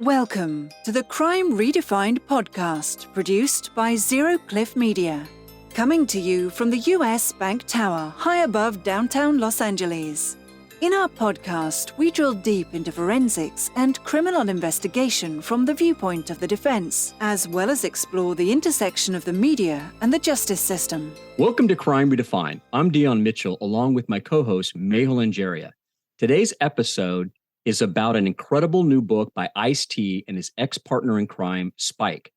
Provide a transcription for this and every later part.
Welcome to the Crime Redefined podcast, produced by Zero Cliff Media. Coming to you from the US Bank Tower, high above downtown Los Angeles. In our podcast, we drill deep into forensics and criminal investigation from the viewpoint of the defense, as well as explore the intersection of the media and the justice system. Welcome to Crime Redefined. I'm Dion Mitchell, along with my co-host, Mehul Anjaria. Today's episode is about an incredible new book by Ice-T and his ex-partner in crime, Spike,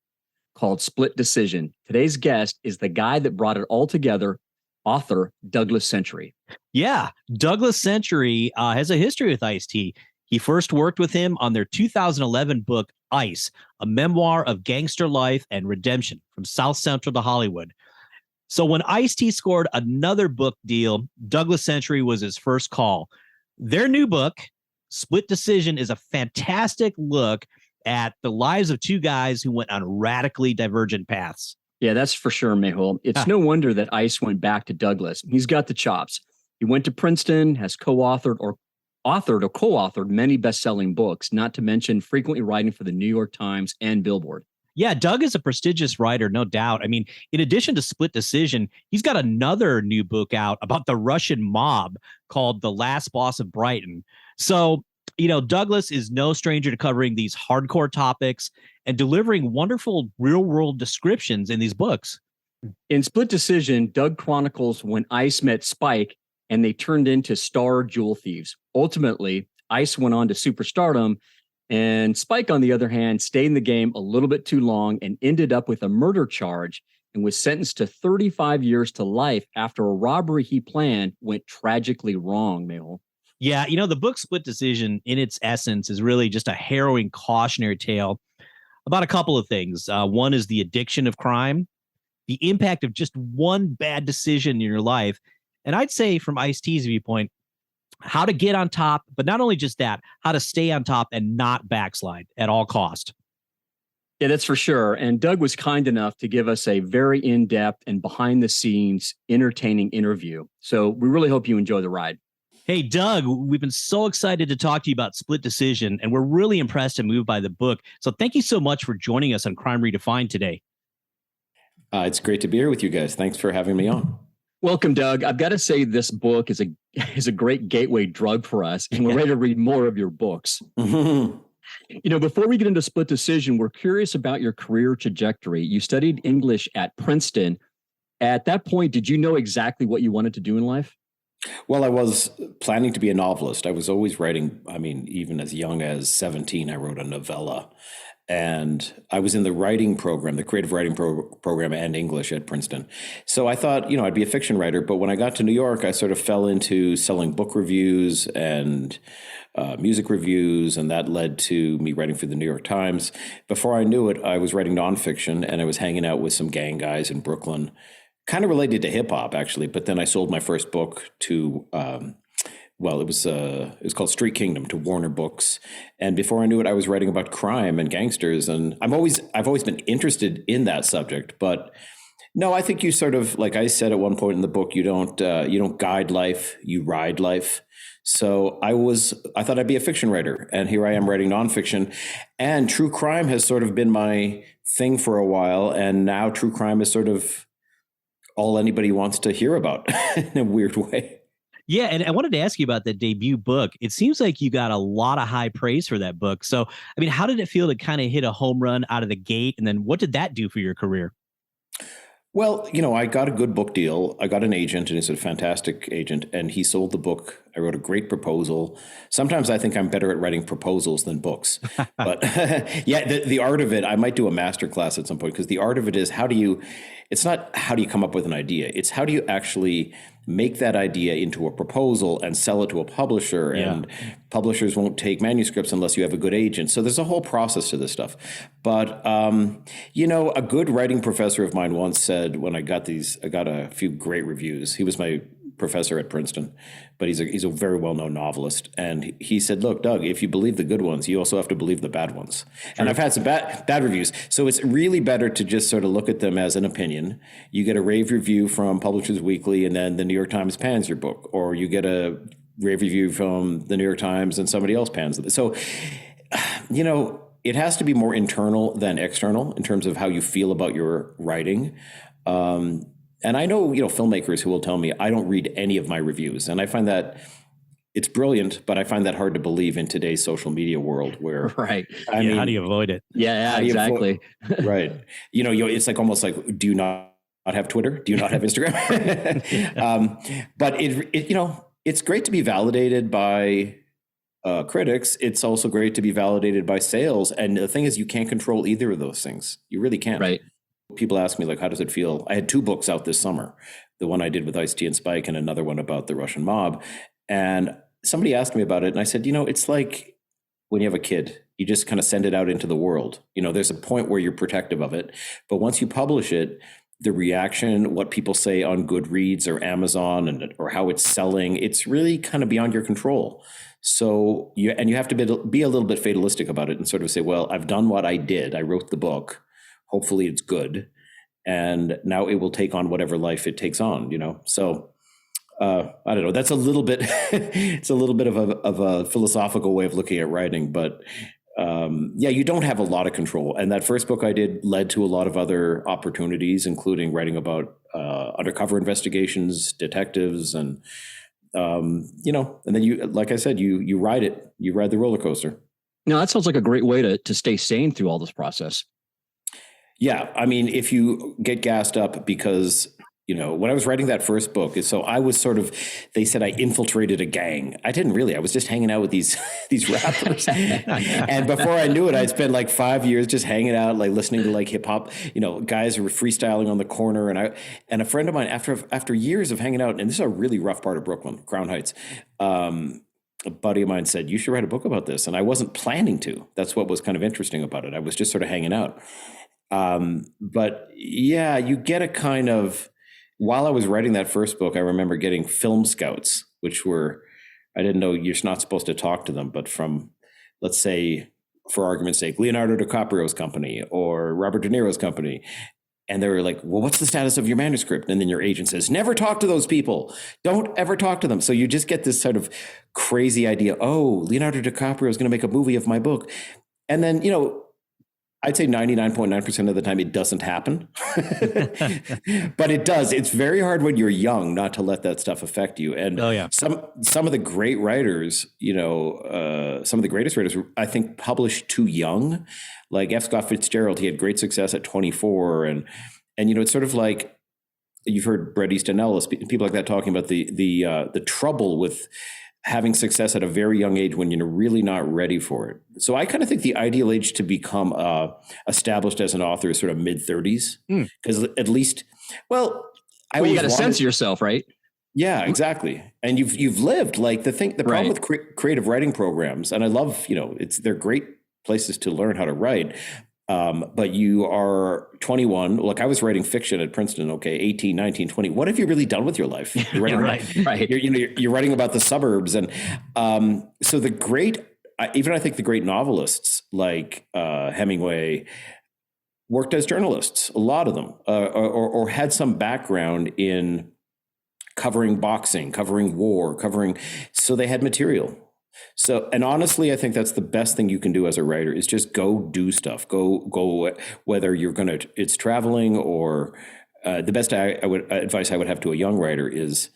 called Split Decision. Today's guest is the guy that brought it all together, author Douglas Century. Yeah, Douglas Century has a history with Ice-T. He first worked with him on their 2011 book, Ice, a memoir of gangster life and redemption from South Central to Hollywood. So when Ice-T scored another book deal, Douglas Century was his first call. Their new book, Split Decision, is a fantastic look at the lives of two guys who went on radically divergent paths. Yeah, that's for sure, Mehul. It's no wonder that Ice went back to Douglas. He's got the chops. He went to Princeton, has co-authored or co-authored many best-selling books, not to mention frequently writing for the New York Times and Billboard. Yeah, Doug is a prestigious writer, no doubt. I mean, in addition to Split Decision, he's got another new book out about the Russian mob called The Last Boss of Brighton. So, Douglas is no stranger to covering these hardcore topics and delivering wonderful real-world descriptions in these books. In Split Decision, Doug chronicles when Ice met Spike and they turned into star jewel thieves. Ultimately, Ice went on to superstardom, and Spike, on the other hand, stayed in the game a little bit too long and ended up with a murder charge and was sentenced to 35 years to life after a robbery he planned went tragically wrong, Mehul. Yeah, the book Split Decision, in its essence, is really just a harrowing cautionary tale about a couple of things. One is the addiction of crime, the impact of just one bad decision in your life. And I'd say from Ice-T's viewpoint, how to get on top, but not only just that, how to stay on top and not backslide at all cost. Yeah, that's for sure. And Doug was kind enough to give us a very in-depth and behind-the-scenes entertaining interview. So we really hope you enjoy the ride. Hey, Doug, we've been so excited to talk to you about Split Decision, and we're really impressed and moved by the book. So thank you so much for joining us on Crime Redefined today. It's great to be here with you guys. Thanks for having me on. Welcome, Doug. I've got to say this book is a great gateway drug for us, and we're ready to read more of your books. Before we get into Split Decision, we're curious about your career trajectory. You studied English at Princeton. At that point, did you know exactly what you wanted to do in life? Well, I was planning to be a novelist. I was always writing. I mean, even as young as 17, I wrote a novella. And I was in the writing program, the creative writing program and English at Princeton. So I thought, I'd be a fiction writer. But when I got to New York, I sort of fell into selling book reviews and music reviews. And that led to me writing for the New York Times. Before I knew it, I was writing nonfiction and I was hanging out with some gang guys in Brooklyn. Kind of related to hip hop, actually. But then I sold my first book to, it was called Street Kingdom, to Warner Books. And before I knew it, I was writing about crime and gangsters. And I've always been interested in that subject. But no, I think you sort of, like I said at one point in the book, you don't guide life, you ride life. So I thought I'd be a fiction writer, and here I am writing nonfiction. And true crime has sort of been my thing for a while, and now true crime is sort of all anybody wants to hear about in a weird way. Yeah, and I wanted to ask you about that debut book. It seems like you got a lot of high praise for that book. So, I mean, how did it feel to kind of hit a home run out of the gate? And then what did that do for your career? Well, I got a good book deal. I got an agent, and he's a fantastic agent, and he sold the book. I wrote a great proposal. Sometimes I think I'm better at writing proposals than books. But yeah, the art of it, I might do a master class at some point, because the art of it is it's not how do you come up with an idea? It's how do you actually make that idea into a proposal and sell it to a publisher. Yeah. And publishers won't take manuscripts unless you have a good agent. So there's a whole process to this stuff. But, a good writing professor of mine once said, when I got a few great reviews. He was my professor at Princeton, but he's a very well-known novelist. And he said, look, Doug, if you believe the good ones, you also have to believe the bad ones. True. And I've had some bad reviews. So it's really better to just sort of look at them as an opinion. You get a rave review from Publishers Weekly, and then the New York Times pans your book, or you get a rave review from the New York Times and somebody else pans it. So, it has to be more internal than external in terms of how you feel about your writing. And I know, filmmakers who will tell me I don't read any of my reviews. And I find that it's brilliant, but I find that hard to believe in today's social media world where, Right. I mean, how do you avoid it? Yeah, exactly. Right. It's like almost like, do you not have Twitter? Do you not have Instagram? But it's great to be validated by critics. It's also great to be validated by sales. And the thing is, you can't control either of those things. You really can't. Right. People ask me, like, how does it feel? I had 2 books out this summer, the one I did with Icet and Spike and another one about the Russian mob. And somebody asked me about it. And I said, it's like when you have a kid, you just kind of send it out into the world. There's a point where you're protective of it. But once you publish it, the reaction, what people say on Goodreads or Amazon or how it's selling, it's really kind of beyond your control. So you have to be a little bit fatalistic about it and sort of say, well, I've done what I did. I wrote the book. Hopefully it's good. And now it will take on whatever life it takes on, So I don't know. That's a little bit, it's a little bit of a philosophical way of looking at writing, but you don't have a lot of control. And that first book I did led to a lot of other opportunities, including writing about undercover investigations, detectives, and and then you, like I said, you ride the roller coaster. No, that sounds like a great way to stay sane through all this process. Yeah. I mean, if you get gassed up because, when I was writing that first book, so I was they said I infiltrated a gang. I didn't really. I was just hanging out with these rappers. And before I knew it, I'd spent like 5 years just hanging out, like listening to like hip hop, guys who were freestyling on the corner. And a friend of mine, after years of hanging out, and this is a really rough part of Brooklyn, Crown Heights, a buddy of mine said, you should write a book about this. And I wasn't planning to. That's what was kind of interesting about it. I was just sort of hanging out. But yeah, you get a kind of, while I was writing that first book, I remember getting film scouts, which were, I didn't know you're not supposed to talk to them, but from, let's say, for argument's sake, Leonardo DiCaprio's company or Robert De Niro's company. And they were like, well, what's the status of your manuscript? And then your agent says, never talk to those people. Don't ever talk to them. So you just get this sort of crazy idea. Oh, Leonardo DiCaprio is going to make a movie of my book. And then, I'd say 99.9% of the time it doesn't happen, but it does. It's very hard when you're young not to let that stuff affect you. And some of the great writers, some of the greatest writers, I think, published too young. Like F. Scott Fitzgerald, he had great success at 24, and it's sort of like you've heard Bret Easton Ellis, people like that talking about the trouble with having success at a very young age when you're really not ready for it. So I kind of think the ideal age to become established as an author is sort of mid-30s, because at least, you got to censor yourself, right? Yeah, exactly. And you've lived. Like the problem with creative writing programs, and I love, they're great places to learn how to write. But you are 21. Like I was writing fiction at Princeton. Okay, 18, 19, 20. What have you really done with your life? You're writing right. You're writing about the suburbs, and so the great, even I think the great novelists like Hemingway worked as journalists. A lot of them, or had some background in covering boxing, covering war, so they had material. So, and honestly, I think that's the best thing you can do as a writer is just go do stuff. Go, whether it's traveling or the best advice I would have to a young writer is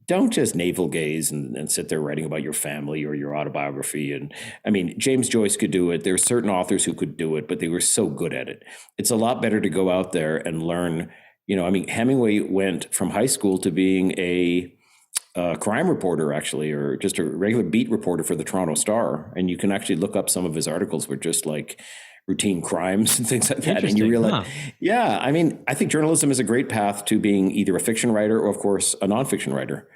don't just navel gaze and sit there writing about your family or your autobiography. And I mean, James Joyce could do it. There are certain authors who could do it, but they were so good at it. It's a lot better to go out there and learn. Hemingway went from high school to being a crime reporter, actually, or just a regular beat reporter for the Toronto Star. And you can actually look up some of his articles were just like routine crimes and things like that. And you realize, I think journalism is a great path to being either a fiction writer or, of course, a nonfiction writer.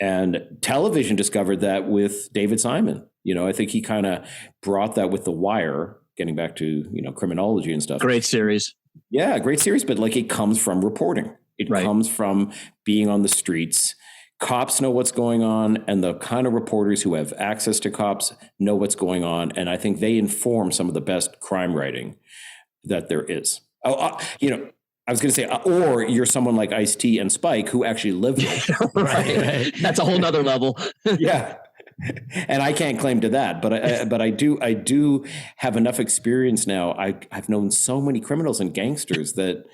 And television discovered that with David Simon. I think he kind of brought that with The Wire, getting back to, criminology and stuff. Great series. Yeah, great series. But like it comes from reporting. It comes from being on the streets. Cops know what's going on, and the kind of reporters who have access to cops know what's going on. And I think they inform some of the best crime writing that there is. I was going to say, or you're someone like Ice-T and Spike who actually live there. right. That's a whole nother level. Yeah. And I can't claim to that, but I do have enough experience now. I've known so many criminals and gangsters that,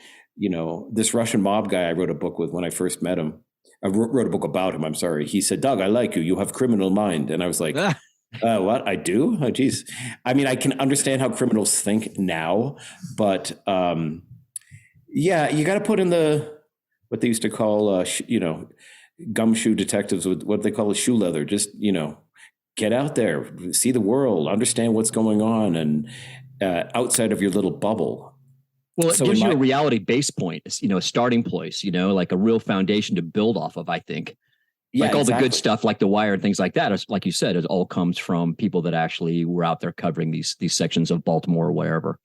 this Russian mob guy I wrote a book with when I first met him. I wrote a book about him. I'm sorry. He said, "Doug, I like you. You have criminal mind." And I was like, what? I do? Oh, geez. I mean, I can understand how criminals think now, but yeah, you got to put in what they used to call, gumshoe detectives with what they call a shoe leather. Just, get out there, see the world, understand what's going on, and outside of your little bubble. Well, it gives you a reality base point, a starting place, like a real foundation to build off of, I think. Yeah, like all the good stuff, like The Wire and things like that, like you said, it all comes from people that actually were out there covering these sections of Baltimore or wherever.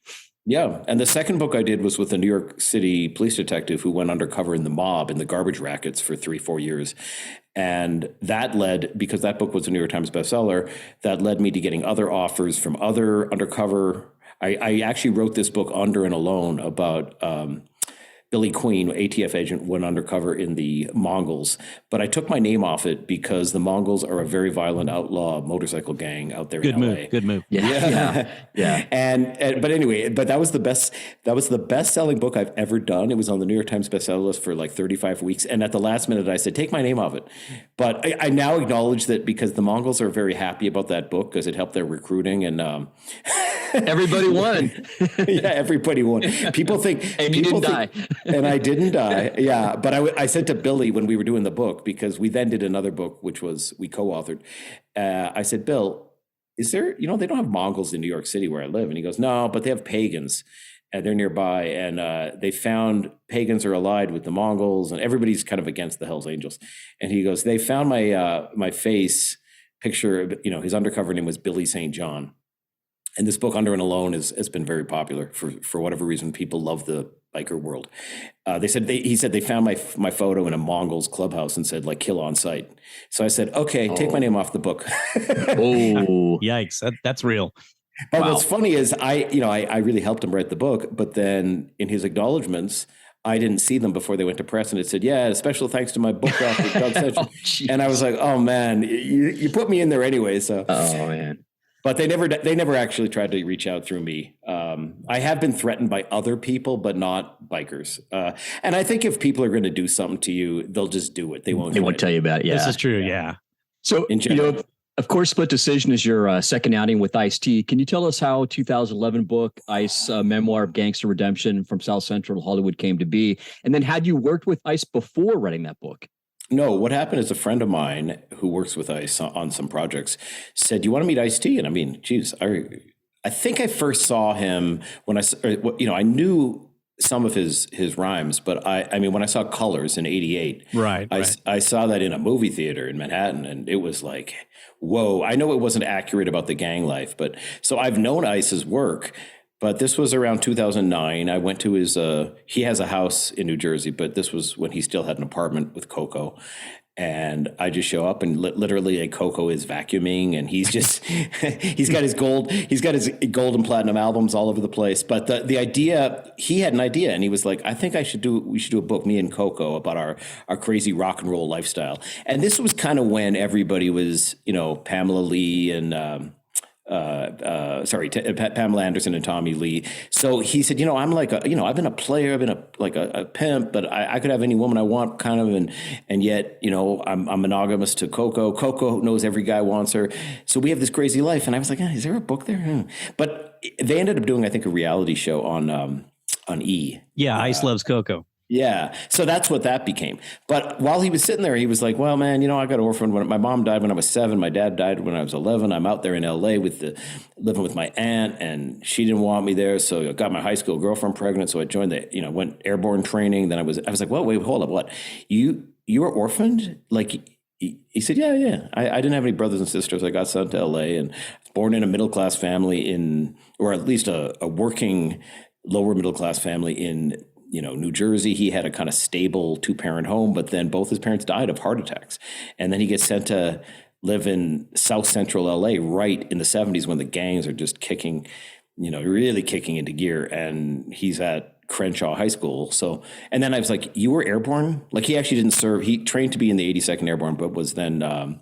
Yeah. And the second book I did was with a New York City police detective who went undercover in the mob, in the garbage rackets for 3-4 years. And that led, because that book was a New York Times bestseller, that led me to getting other offers from other undercover. I actually wrote this book under and alone about Billy Queen, ATF agent, went undercover in the Mongols, but I took my name off it because the Mongols are a very violent outlaw motorcycle gang out there in LA. Good move. Yeah. And but anyway, that was the best-selling book I've ever done. It was on the New York Times bestseller list for like 35 weeks. And at the last minute, I said, take my name off it. But I now acknowledge that because the Mongols are very happy about that book because it helped their recruiting and everybody won. Yeah, everybody won. People think, and you didn't die. And I didn't die. Yeah. But I said to Billy when we were doing the book, because we then did another book, which was we co-authored. I said, Bill, is there, they don't have Mongols in New York City where I live. And he goes, no, but they have pagans and they're nearby. And they found pagans are allied with the Mongols and everybody's kind of against the Hells Angels. And he goes, they found my face picture, his undercover name was Billy St. John. And this book, Under and Alone, has been very popular for whatever reason. People love the biker world. He said they found my photo in a Mongols clubhouse and said, like, kill on sight. So I said, okay, take my name off the book. Oh, yikes. That's real. But what's funny is I really helped him write the book, but then in his acknowledgments, I didn't see them before they went to press, and it said, yeah, special thanks to my book author, Doug Century. And I was like, oh man, you put me in there anyway. So, oh man. But they never actually tried to reach out through me. I have been threatened by other people, but not bikers. And I think if people are going to do something to you, they'll just do it. They won't tell you about it. Yeah, this is true. Yeah. So, of course, Split Decision is your second outing with Ice-T. Can you tell us how 2011 book, Ice, Memoir of Gangster Redemption from South Central Hollywood came to be? And then had you worked with Ice before writing that book? No, what happened is a friend of mine who works with Ice on some projects said, you want to meet Ice-T? And I mean, geez, I think I first saw him when I knew some of his rhymes, but I mean, when I saw Colors in '88, right. I saw that in a movie theater in Manhattan, and it was like, whoa, I know it wasn't accurate about the gang life, but so I've known Ice's work. But this was around 2009. I went to his, he has a house in New Jersey, but this was when he still had an apartment with Coco. And I just show up and literally Coco is vacuuming and he's just, he's got his gold and platinum albums all over the place. But the idea, he had an idea and he was like, I think we should do a book, me and Coco, about our crazy rock and roll lifestyle. And this was kind of when everybody was, Pamela Lee and, Pamela Anderson and Tommy Lee. So he said, I'm like, I've been a player, I've been a pimp, but I could have any woman I want kind of. And yet, I'm monogamous to Coco. Coco knows every guy wants her. So we have this crazy life. And I was like, is there a book there? But they ended up doing, I think, a reality show on E. Yeah. Ice Loves Coco. Yeah. So that's what that became. But while he was sitting there, he was like, well, man, I got orphaned when my mom died when I was 7. My dad died when I was 11. I'm out there in LA living with my aunt and she didn't want me there. So I got my high school girlfriend pregnant. So I joined went airborne training. Then I was like, well, wait, hold up. What? You were orphaned? Like, he said, yeah. I didn't have any brothers and sisters. I got sent to LA and was born in a middle-class family or at least a working lower middle-class family in New Jersey. He had a kind of stable 2-parent home, but then both his parents died of heart attacks. And then he gets sent to live in South Central LA right in the 70s when the gangs are just kicking, really kicking into gear. And he's at Crenshaw High School. So, and then I was like, you were airborne? Like he actually didn't serve. He trained to be in the 82nd Airborne, but was then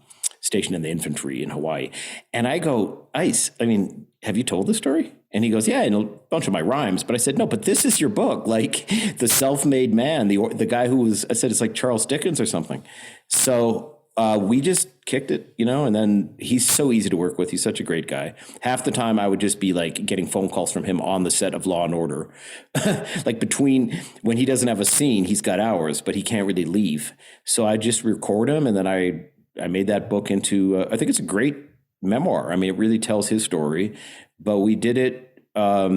stationed in the infantry in Hawaii. And I go, Ice, I mean, have you told this story? And he goes, yeah, in a bunch of my rhymes. But I said, no, but this is your book, like the self-made man, the guy who was, I said, it's like Charles Dickens or something. So we just kicked it, and then he's so easy to work with. He's such a great guy. Half the time I would just be like getting phone calls from him on the set of Law and Order. Like between when he doesn't have a scene, he's got hours, but he can't really leave. So I just record him. And then I made that book into, I think it's a great memoir. I mean, it really tells his story, but we did it, I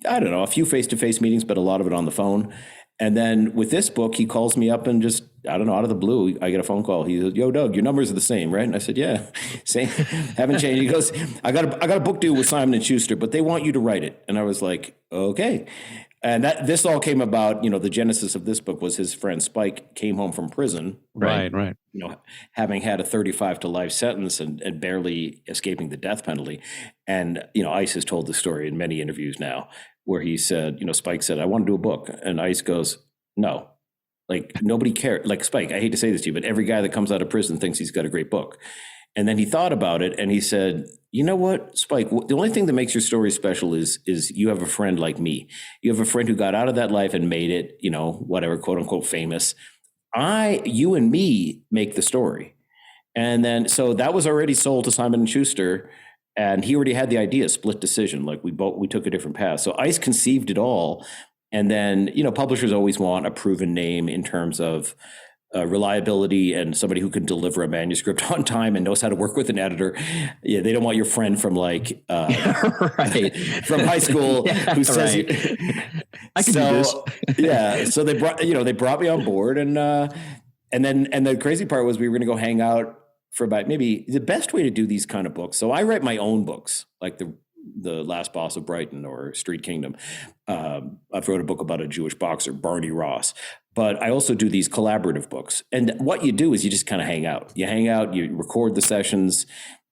don't know, a few face-to-face meetings, but a lot of it on the phone. And then with this book, he calls me up and just, I don't know, out of the blue, I get a phone call. He goes, yo, Doug, your numbers are the same, right? And I said, yeah, same, haven't changed. He goes, I got a book deal with Simon & Schuster, but they want you to write it. And I was like, okay. And this all came about, the genesis of this book was his friend Spike came home from prison. Right. Having had a 35 to life sentence and barely escaping the death penalty. And, Ice has told the story in many interviews now where he said, Spike said, I want to do a book. And Ice goes, no, like nobody cares. Like Spike, I hate to say this to you, but every guy that comes out of prison thinks he's got a great book. And then he thought about it and he said, you know what, Spike, the only thing that makes your story special is you have a friend like me. You have a friend who got out of that life and made it, whatever, quote unquote, famous. You and me make the story. And then, so that was already sold to Simon & Schuster. And he already had the idea, split decision. Like we took a different path. So Ice conceived it all. And then, publishers always want a proven name in terms of reliability and somebody who can deliver a manuscript on time and knows how to work with an editor. Yeah, they don't want your friend from right. from high school who says I can do this. Yeah. So they brought me on board and then the crazy part was we were going to go hang out for about maybe the best way to do these kind of books. So I write my own books, like the Last Boss of Brighton or Street Kingdom. I've wrote a book about a Jewish boxer, Barney Ross, but I also do these collaborative books. And what you do is you just kind of hang out. You hang out, you record the sessions,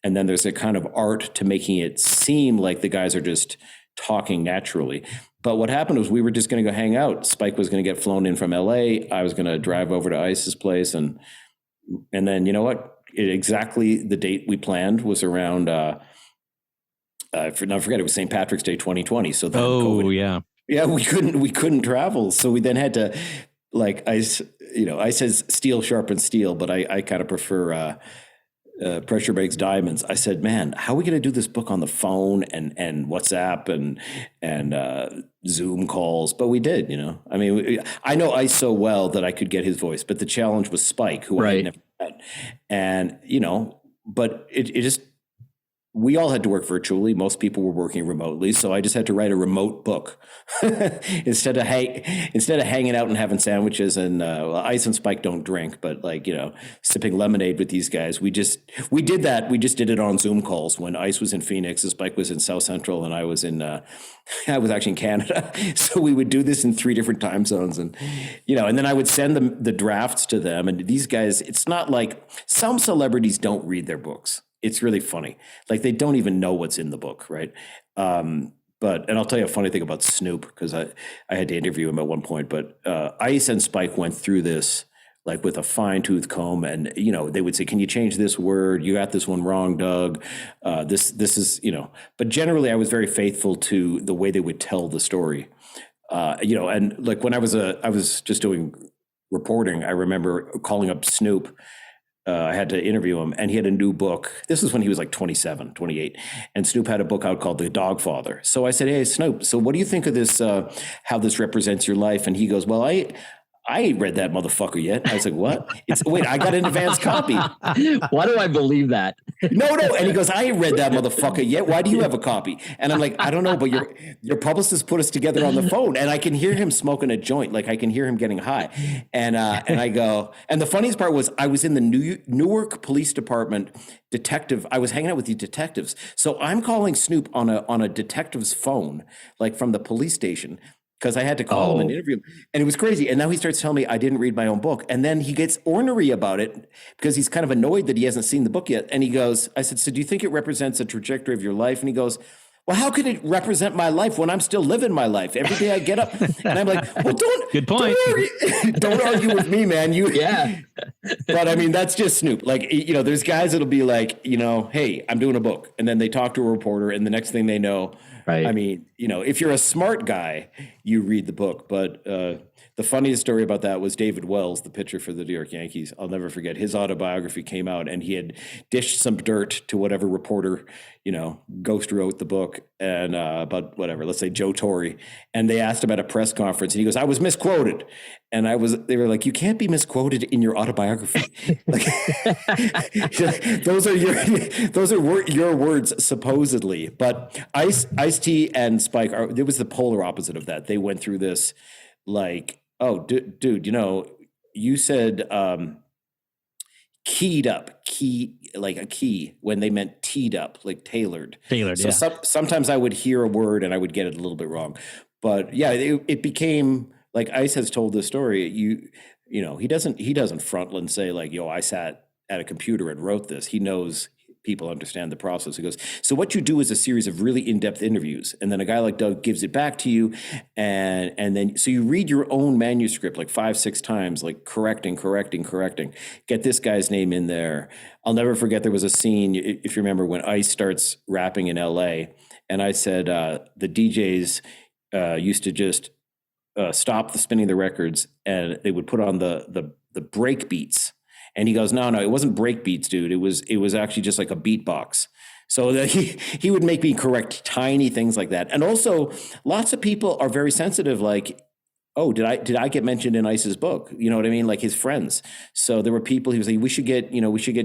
and then there's a kind of art to making it seem like the guys are just talking naturally. But what happened was we were just going to go hang out. Spike was going to get flown in from LA. I was going to drive over to Ice's place. And then, you know what? Exactly the date we planned was around, forget it was St. Patrick's Day 2020. So then COVID, yeah, we couldn't travel. So we then had to, like, I says steel sharpens steel, but I kind of prefer pressure breaks diamonds. I said, man, how are we going to do this book on the phone and WhatsApp and Zoom calls? But we did, I mean, I know Ice so well that I could get his voice, but the challenge was Spike, who I had never met. And, but it just, we all had to work virtually. Most people were working remotely. So I just had to write a remote book instead of hanging out and having sandwiches and Ice and Spike don't drink, but sipping lemonade with these guys. We did that. We just did it on Zoom calls when Ice was in Phoenix, and Spike was in South Central, and I was actually in Canada. So we would do this in 3 different time zones and then I would send them the drafts to them. And these guys, it's not like some celebrities don't read their books. It's really funny. Like they don't even know what's in the book, right? And I'll tell you a funny thing about Snoop, because I had to interview him at one point, but Ice and Spike went through this like with a fine tooth comb, and they would say, can you change this word? You got this one wrong, Doug. This is, but generally I was very faithful to the way they would tell the story. And like when I was just doing reporting, I remember calling up Snoop. I had to interview him, and he had a new book. This was when he was like 27, 28. And Snoop had a book out called The Dogfather. So I said, hey, Snoop, so what do you think of this, how this represents your life? And he goes, well, I ain't read that motherfucker yet. I was like, what? Wait, I got an advanced copy. Why do I believe that? No. And he goes, I ain't read that motherfucker yet. Why do you have a copy? And I'm like, I don't know, but your publicist put us together on the phone, and I can hear him smoking a joint. Like I can hear him getting high. And I go, and the funniest part was I was in the Newark Police Department detective. I was hanging out with the detectives. So I'm calling Snoop on a detective's phone, like from the police station, because I had to call him and interview him. And it was crazy. And now he starts telling me I didn't read my own book. And then he gets ornery about it because he's kind of annoyed that he hasn't seen the book yet. And he goes, I said, so do you think it represents a trajectory of your life? And he goes, well, how could it represent my life when I'm still living my life? Every day I get up and I'm like, well, Good point. Don't argue with me, man. Yeah. But I mean, that's just Snoop. Like, there's guys that'll be like, hey, I'm doing a book. And then they talk to a reporter and the next thing they know, Right. I mean, if you're a smart guy, you read the book. But the funniest story about that was David Wells, the pitcher for the New York Yankees. I'll never forget. His autobiography came out and he had dished some dirt to whatever reporter, ghost wrote the book and about whatever, let's say Joe Torre. And they asked him at a press conference and he goes, I was misquoted. And they were like, you can't be misquoted in your autobiography. Like, those are your words, supposedly. But Ice-T and Spike it was the polar opposite of that. They went through this like, oh, dude, you said keyed up, like a key when they meant teed up, like tailored. So yeah. Sometimes I would hear a word and I would get it a little bit wrong. But yeah, it became like Ice has told this story. He doesn't frontland say like, yo, I sat at a computer and wrote this. He knows people understand the process. He goes, so what you do is a series of really in-depth interviews. And then a guy like Doug gives it back to you. And then, so you read your own manuscript like 5-6 times, like correcting, get this guy's name in there. I'll never forget. There was a scene, if you remember, when Ice starts rapping in LA. And I said, the DJs used to just stop the spinning the records and they would put on the break beats. And he goes, no, it wasn't break beats, dude. It was actually just like a beatbox. So that he would make me correct tiny things like that. And also lots of people are very sensitive. Like, oh, did I get mentioned in Ice's book? You know what I mean? Like his friends. So there were people, he was like, we should get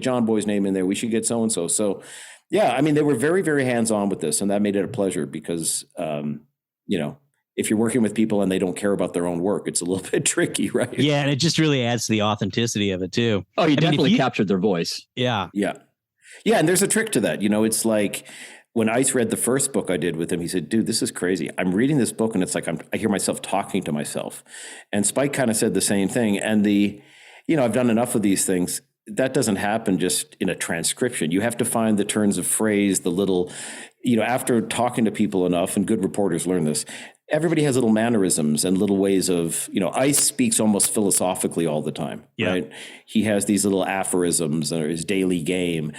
John Boy's name in there. We should get so-and-so. So yeah, I mean, they were very, very hands-on with this and that made it a pleasure because, if you're working with people and they don't care about their own work, it's a little bit tricky, right? Yeah, and it just really adds to the authenticity of it too. Oh, you definitely captured their voice. Yeah. Yeah. Yeah, and there's a trick to that. It's like when Ice read the first book I did with him, he said, dude, this is crazy. I'm reading this book and it's like I hear myself talking to myself. And Spike kind of said the same thing. And I've done enough of these things. That doesn't happen just in a transcription. You have to find the turns of phrase, the little, after talking to people enough, and good reporters learn this, everybody has little mannerisms and little ways of, Ice speaks almost philosophically all the time, right? He has these little aphorisms or his daily game.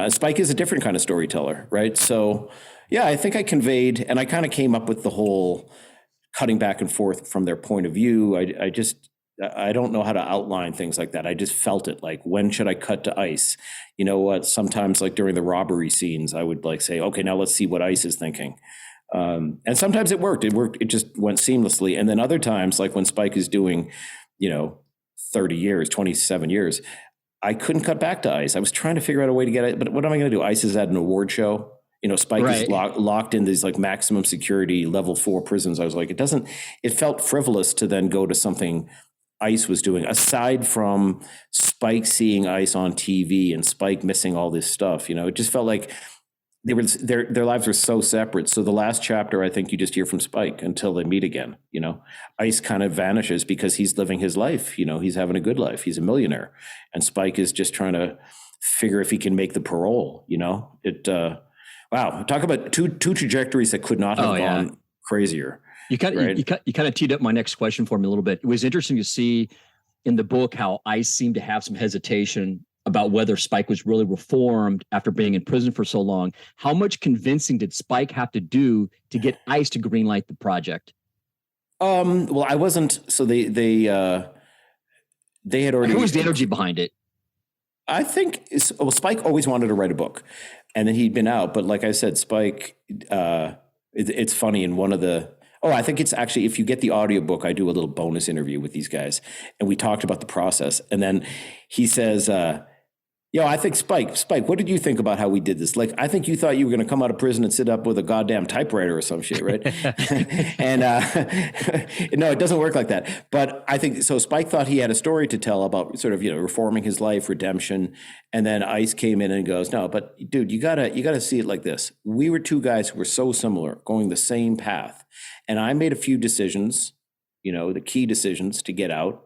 Spike is a different kind of storyteller, right? So yeah, I think I conveyed, and I kind of came up with the whole cutting back and forth from their point of view. I don't know how to outline things like that. I just felt it. Like, when should I cut to Ice? You know what? Sometimes like during the robbery scenes, I would like say, okay, now let's see what Ice is thinking. And sometimes it worked. It just went seamlessly. And then other times, like when Spike is doing, 30 years, 27 years, I couldn't cut back to Ice. I was trying to figure out a way to get it. But what am I going to do? Ice is at an award show. Spike is locked in these like maximum security level 4 prisons. I was like, it felt frivolous to then go to something Ice was doing, aside from Spike seeing Ice on TV and Spike missing all this stuff. It just felt like their lives were so separate. So the last chapter, I think you just hear from Spike until they meet again. Ice kind of vanishes because he's living his life. He's having a good life. He's a millionaire, and Spike is just trying to figure if he can make the parole. Wow, talk about two trajectories that could not have gone crazier. You kind of teed up my next question for me a little bit. It was interesting to see in the book how Ice seemed to have some hesitation about whether Spike was really reformed after being in prison for so long. How much convincing did Spike have to do to get Ice to greenlight the project? Well, I wasn't. So they had already. Who was the energy behind it? I think Spike always wanted to write a book, and then he'd been out. But like I said, Spike, it's funny in one of the. Oh, I think it's actually, if you get the audiobook, I do a little bonus interview with these guys, and we talked about the process. And then he says, I think Spike, what did you think about how we did this? Like, I think you thought you were going to come out of prison and sit up with a goddamn typewriter or some shit, right? And no, it doesn't work like that. But I think, so Spike thought he had a story to tell about sort of, reforming his life, redemption. And then Ice came in and goes, no, but dude, you gotta see it like this. We were two guys who were so similar, going the same path. And I made a few decisions, the key decisions to get out.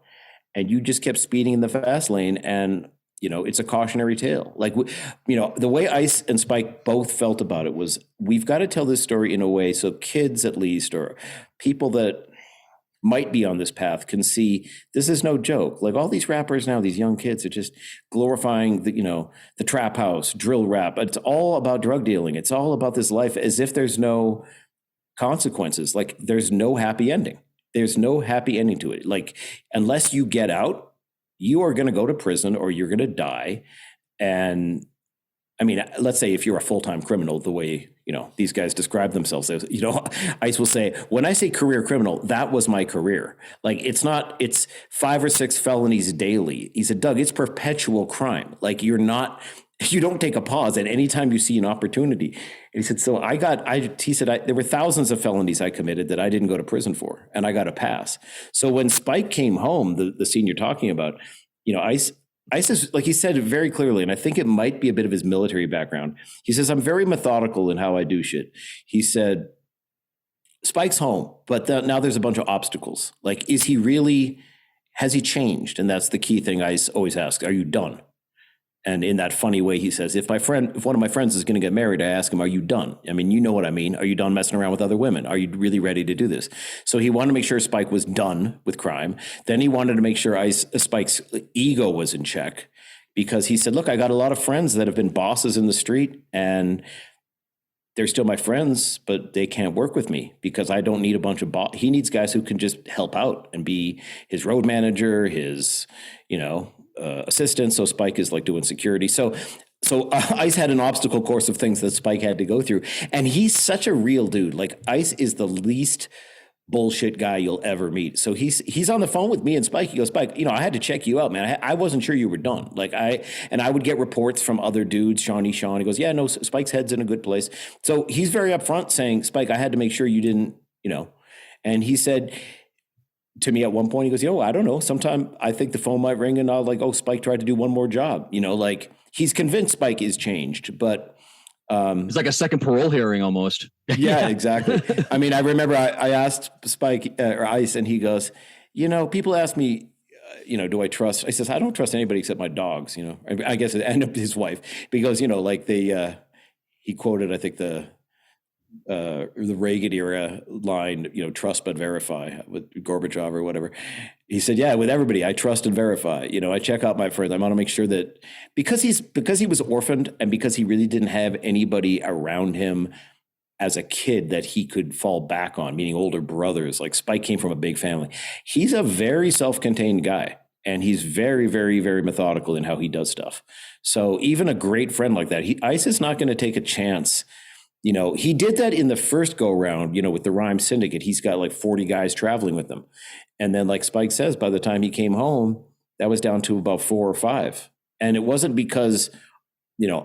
And you just kept speeding in the fast lane. And it's a cautionary tale. Like, the way Ice and Spike both felt about it was, we've got to tell this story in a way so kids, at least, or people that might be on this path, can see this is no joke. Like, all these rappers now, these young kids are just glorifying the trap house, drill rap. It's all about drug dealing. It's all about this life, as if there's no consequences. Like, there's no happy ending. There's no happy ending to it. Like, unless you get out, you are going to go to prison or you're going to die. And I mean, let's say if you're a full-time criminal, the way, these guys describe themselves as, Ice will say, when I say career criminal, that was my career. Like, it's 5 or 6 felonies daily. He said, Doug, it's perpetual crime. Like, you don't take a pause at any time you see an opportunity. And he said, so there were thousands of felonies I committed that I didn't go to prison for, and I got a pass. So when Spike came home, the scene you're talking about, Ice is, like he said it very clearly, and I think it might be a bit of his military background. He says, I'm very methodical in how I do shit. He said, Spike's home, but now there's a bunch of obstacles. Like, has he changed? And that's the key thing Ice always asks, are you done? And in that funny way, he says, if one of my friends is going to get married, I ask him, are you done? I mean, you know what I mean. Are you done messing around with other women? Are you really ready to do this? So he wanted to make sure Spike was done with crime. Then he wanted to make sure Spike's ego was in check, because he said, look, I got a lot of friends that have been bosses in the street, and they're still my friends, but they can't work with me because I don't need a bunch of he needs guys who can just help out and be his road manager, his, assistant. So Spike is like doing security. So Ice had an obstacle course of things that Spike had to go through. And he's such a real dude. Like, Ice is the least bullshit guy you'll ever meet. So he's on the phone with me and Spike. He goes, Spike, I had to check you out, man. I wasn't sure you were done. Like, I would get reports from other dudes, Sean. He goes, yeah, no, Spike's head's in a good place. So he's very upfront saying, Spike, I had to make sure you didn't, and he said to me at one point, he goes, I don't know. Sometime I think the phone might ring and I'll like, oh, Spike tried to do one more job. Like, he's convinced Spike is changed, but it's like a second parole hearing almost. Yeah, exactly. I mean, I remember I asked Spike or Ice, and he goes, people ask me, do I trust? I says, I don't trust anybody except my dogs, I guess, and his wife, because, he quoted, I think the Reagan era line, trust but verify, with Gorbachev or whatever. He said, yeah, with everybody, I trust and verify. I check out my friends. I want to make sure that because he was orphaned, and because he really didn't have anybody around him as a kid that he could fall back on, meaning older brothers. Like, Spike came from a big family. He's a very self-contained guy, and he's very, very, very methodical in how he does stuff. So even a great friend like that, Ice is not going to take a chance. He did that in the first go round, with the Rhyme Syndicate. He's got like 40 guys traveling with him. And then, like Spike says, by the time he came home, that was down to about 4 or 5. And it wasn't because,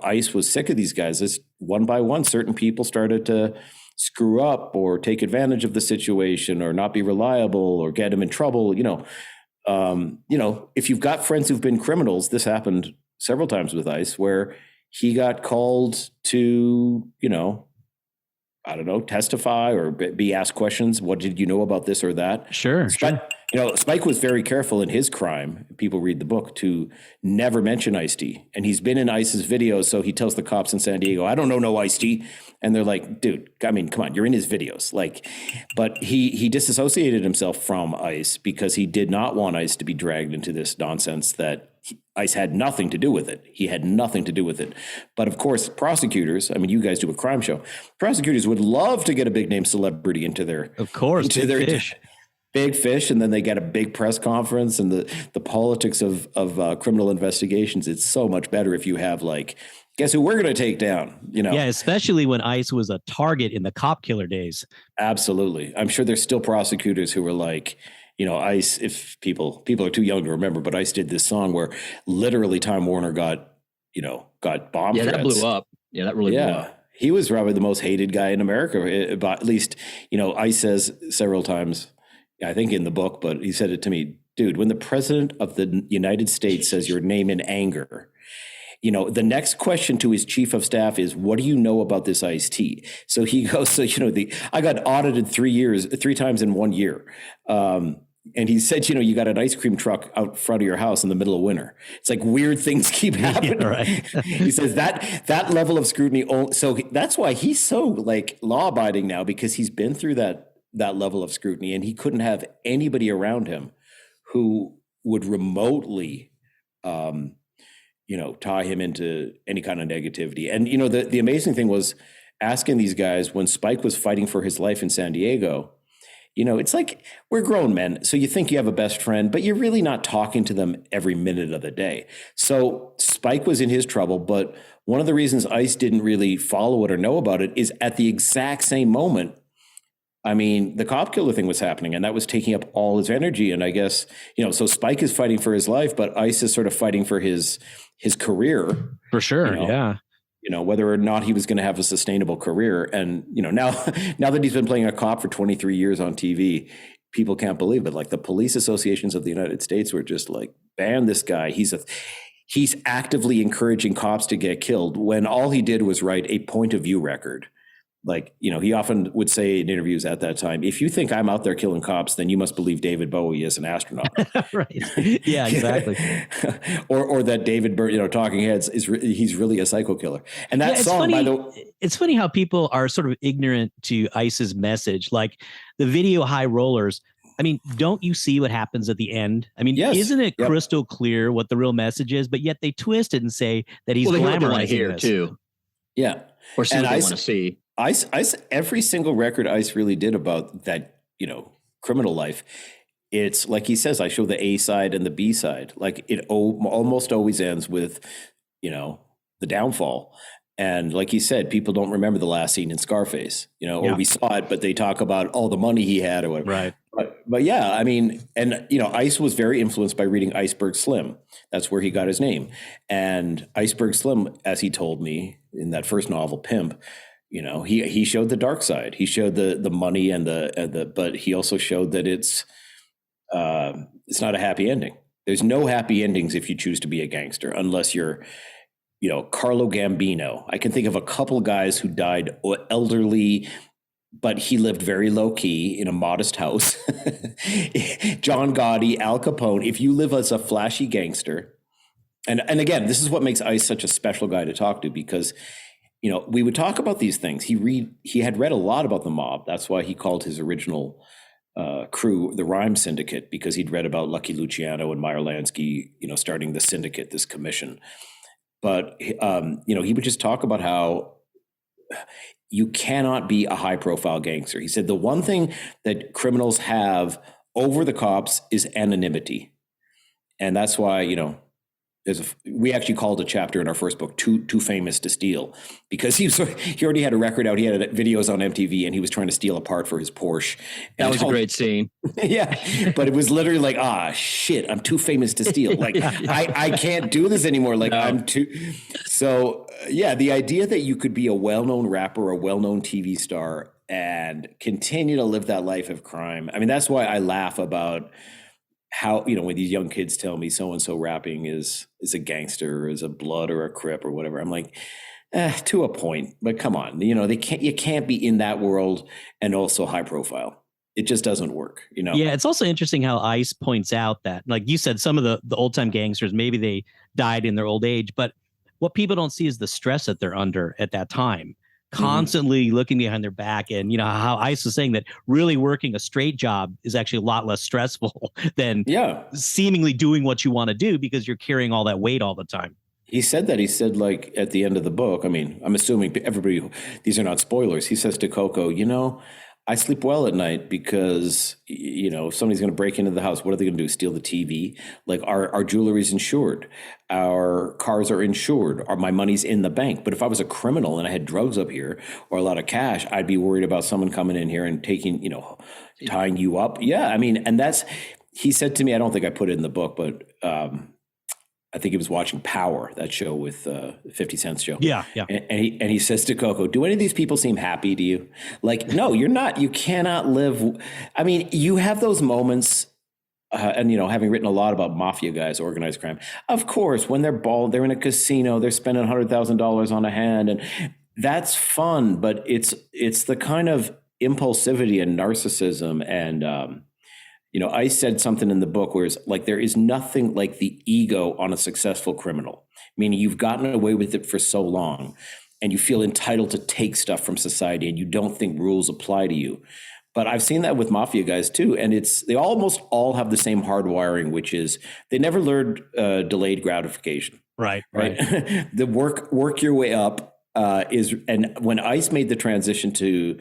Ice was sick of these guys. It's one by one, certain people started to screw up or take advantage of the situation or not be reliable or get him in trouble. If you've got friends who've been criminals, this happened several times with Ice, where he got called to, I don't know, testify or be asked questions. What did you know about this or that? Sure. Spike was very careful in his crime. People read the book to never mention Ice-T. And he's been in Ice's videos. So he tells the cops in San Diego, I don't know no Ice-T. And they're like, dude, I mean, come on, you're in his videos. Like, but he disassociated himself from Ice because he did not want Ice to be dragged into this nonsense that Ice had nothing to do with it. He had nothing to do with it. But of course, prosecutors, I mean, you guys do a crime show. Prosecutors would love to get a big name celebrity into their, of course, big fish. And then they get a big press conference, and the politics of criminal investigations. It's so much better if you have like, guess who we're going to take down, Yeah, especially when Ice was a target in the cop killer days. Absolutely. I'm sure there's still prosecutors who were like, Ice, if people are too young to remember, but Ice did this song where literally Time Warner got bomb threats. That blew up. Yeah, that really blew up. He was probably the most hated guy in America, but at least, Ice says several times, I think in the book, but he said it to me, dude, when the president of the United States says your name in anger, the next question to his chief of staff is, what do you know about this Ice-T? So he goes, I got audited 3 times in 1 year. And he said, you got an ice cream truck out front of your house in the middle of winter. It's like weird things keep happening. Yeah, right. He says that level of scrutiny. So that's why he's so like law abiding now, because he's been through that level of scrutiny, and he couldn't have anybody around him who would remotely, tie him into any kind of negativity. And, the amazing thing was asking these guys when Spike was fighting for his life in San Diego. It's like we're grown men. So you think you have a best friend, but you're really not talking to them every minute of the day. So Spike was in his trouble. But one of the reasons ICE didn't really follow it or know about it is at the exact same moment, the cop killer thing was happening, and that was taking up all his energy. And I guess, so Spike is fighting for his life, but ICE is sort of fighting for his career. For sure. Yeah. Whether or not he was going to have a sustainable career. And, now that he's been playing a cop for 23 years on TV, people can't believe it. Like the police associations of the United States were just like, ban this guy. He's actively encouraging cops to get killed, when all he did was write a point of view record. Like, he often would say in interviews at that time, if you think I'm out there killing cops, then you must believe David Bowie is an astronaut. Right. Yeah, exactly. or that David Byrne, Talking Heads he's really a psycho killer. And that song, by the way, it's funny how people are sort of ignorant to ICE's message. Like the video High Rollers. Don't you see what happens at the end? Yes. Isn't it crystal clear what the real message is? But yet they twist it and say that he's glamorizing here this. too. Yeah. Or see what they want to see. ICE, every single record ICE really did about that, criminal life. It's like he says, I show the A side and the B side. Like it almost always ends with, the downfall. And like he said, people don't remember the last scene in Scarface, or we saw it, but they talk about all the money he had or whatever. Right. But yeah, ICE was very influenced by reading Iceberg Slim. That's where he got his name. And Iceberg Slim, as he told me in that first novel, Pimp, he showed the dark side. He showed the money and the, but he also showed that it's not a happy ending. There's no happy endings if you choose to be a gangster, unless you're, Carlo Gambino. I can think of a couple guys who died elderly, but he lived very low key in a modest house. John Gotti, Al Capone. If you live as a flashy gangster, and again, this is what makes ICE such a special guy to talk to, because we would talk about these things. He had read a lot about the mob. That's why he called his original crew the Rhyme Syndicate, because he'd read about Lucky Luciano and Meyer Lansky, starting the syndicate, this commission. But he would just talk about how you cannot be a high profile gangster. He said the one thing that criminals have over the cops is anonymity, and that's why we actually called a chapter in our first book "Too Famous to Steal," because he already had a record out. He had videos on MTV, and he was trying to steal a part for his Porsche. That was a great scene. Yeah, but it was literally like, shit, I'm too famous to steal. Like I can't do this anymore. Like I'm too. So yeah, the idea that you could be a well-known rapper, a well-known TV star, and continue to live that life of crime. That's why I laugh about how, when these young kids tell me so-and-so rapping is a gangster or is a blood or a crip or whatever, I'm like, to a point, but come on, you can't be in that world and also high profile. It just doesn't work, Yeah, it's also interesting how ICE points out that, like you said, some of the old time gangsters, maybe they died in their old age, but what people don't see is the stress that they're under at that time. Constantly looking behind their back, and how ICE was saying that really working a straight job is actually a lot less stressful than seemingly doing what you want to do, because you're carrying all that weight all the time. He said that. He said, like, at the end of the book, I'm assuming everybody, these are not spoilers. He says to Coco, I sleep well at night because, if somebody's going to break into the house, what are they going to do? Steal the TV? Like our jewelry's insured. Our cars are insured. My money's in the bank. But if I was a criminal and I had drugs up here or a lot of cash, I'd be worried about someone coming in here and taking, tying you up. Yeah. And he said to me, I don't think I put it in the book, but, I think he was watching Power, that show with 50 Cent's show. Yeah. And he says to Coco, do any of these people seem happy to you? Like, no, you're not. You cannot live. You have those moments, and, having written a lot about mafia guys, organized crime, of course, when they're bald, they're in a casino, they're spending $100,000 on a hand, and that's fun. But it's the kind of impulsivity and narcissism and, Ice said something in the book where it's like, there is nothing like the ego on a successful criminal, meaning you've gotten away with it for so long and you feel entitled to take stuff from society and you don't think rules apply to you. But I've seen that with mafia guys too. And they almost all have the same hardwiring, which is they never learned delayed gratification. Right. The work your way up and when Ice made the transition to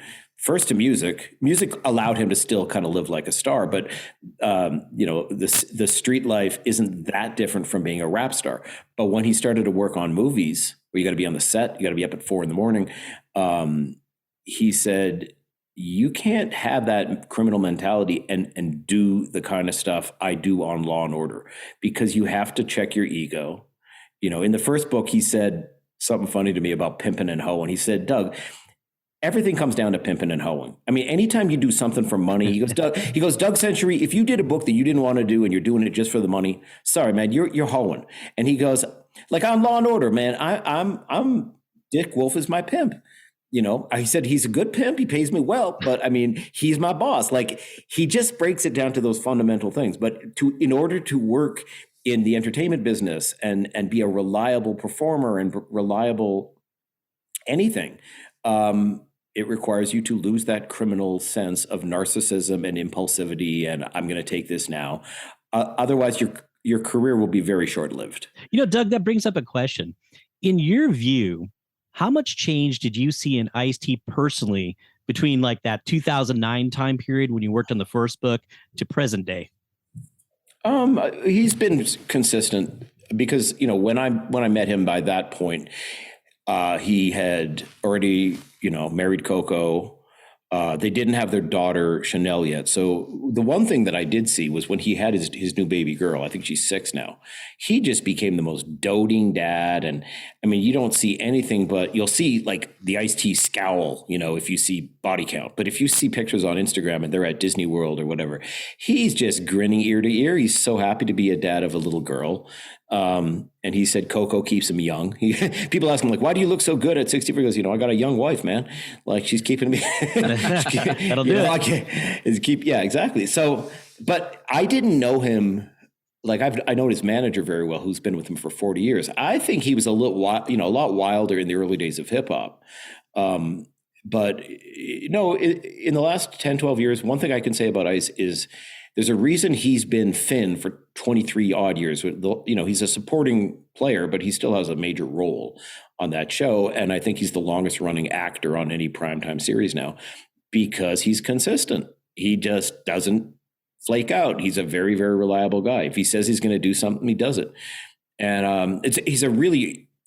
music allowed him to still kind of live like a star. But, the street life isn't that different from being a rap star. But when he started to work on movies where you got to be on the set, you got to be up at 4 a.m, he said, you can't have that criminal mentality and do the kind of stuff I do on Law and Order, because you have to check your ego. In the first book, he said something funny to me about pimping and hoeing. He said, Doug, everything comes down to pimping and hoeing. I mean, anytime you do something for money, he goes, Doug Century, if you did a book that you didn't want to do and you're doing it just for the money, sorry, man, you're hoeing. And he goes, like on Law and Order, man, I'm Dick Wolf is my pimp. He said he's a good pimp. He pays me well, but I mean, he's my boss. Like, he just breaks it down to those fundamental things. But in order to work in the entertainment business and be a reliable performer and reliable anything, it requires you to lose that criminal sense of narcissism and impulsivity. And I'm going to take this now. Otherwise, your career will be very short-lived. Doug, that brings up a question. In your view, how much change did you see in Ice-T personally between like that 2009 time period when you worked on the first book to present day? He's been consistent because, when I met him by that point, he had already, married Coco. They didn't have their daughter Chanel yet. So the one thing that I did see was when he had his new baby girl, I think she's 6 now, he just became the most doting dad. And I mean, you don't see anything, but you'll see like the Ice-T scowl, if you see body count. But if you see pictures on Instagram and they're at Disney World or whatever, he's just grinning ear to ear. He's so happy to be a dad of a little girl. And he said Coco keeps him young. People ask him, like, why do you look so good at 64? He goes, I got a young wife, man. Like, she's keeping me. That'll do it. Yeah, exactly. So, but I didn't know him. Like, I know his manager very well, who's been with him for 40 years. I think he was a lot wilder in the early days of hip hop. But in the last 10, 12 years, one thing I can say about Ice is there's a reason he's been thin for 23 odd years. He's a supporting player, but he still has a major role on that show. And I think he's the longest running actor on any primetime series now because he's consistent. He just doesn't flake out. He's a very, very reliable guy. If he says he's going to do something, he does it. And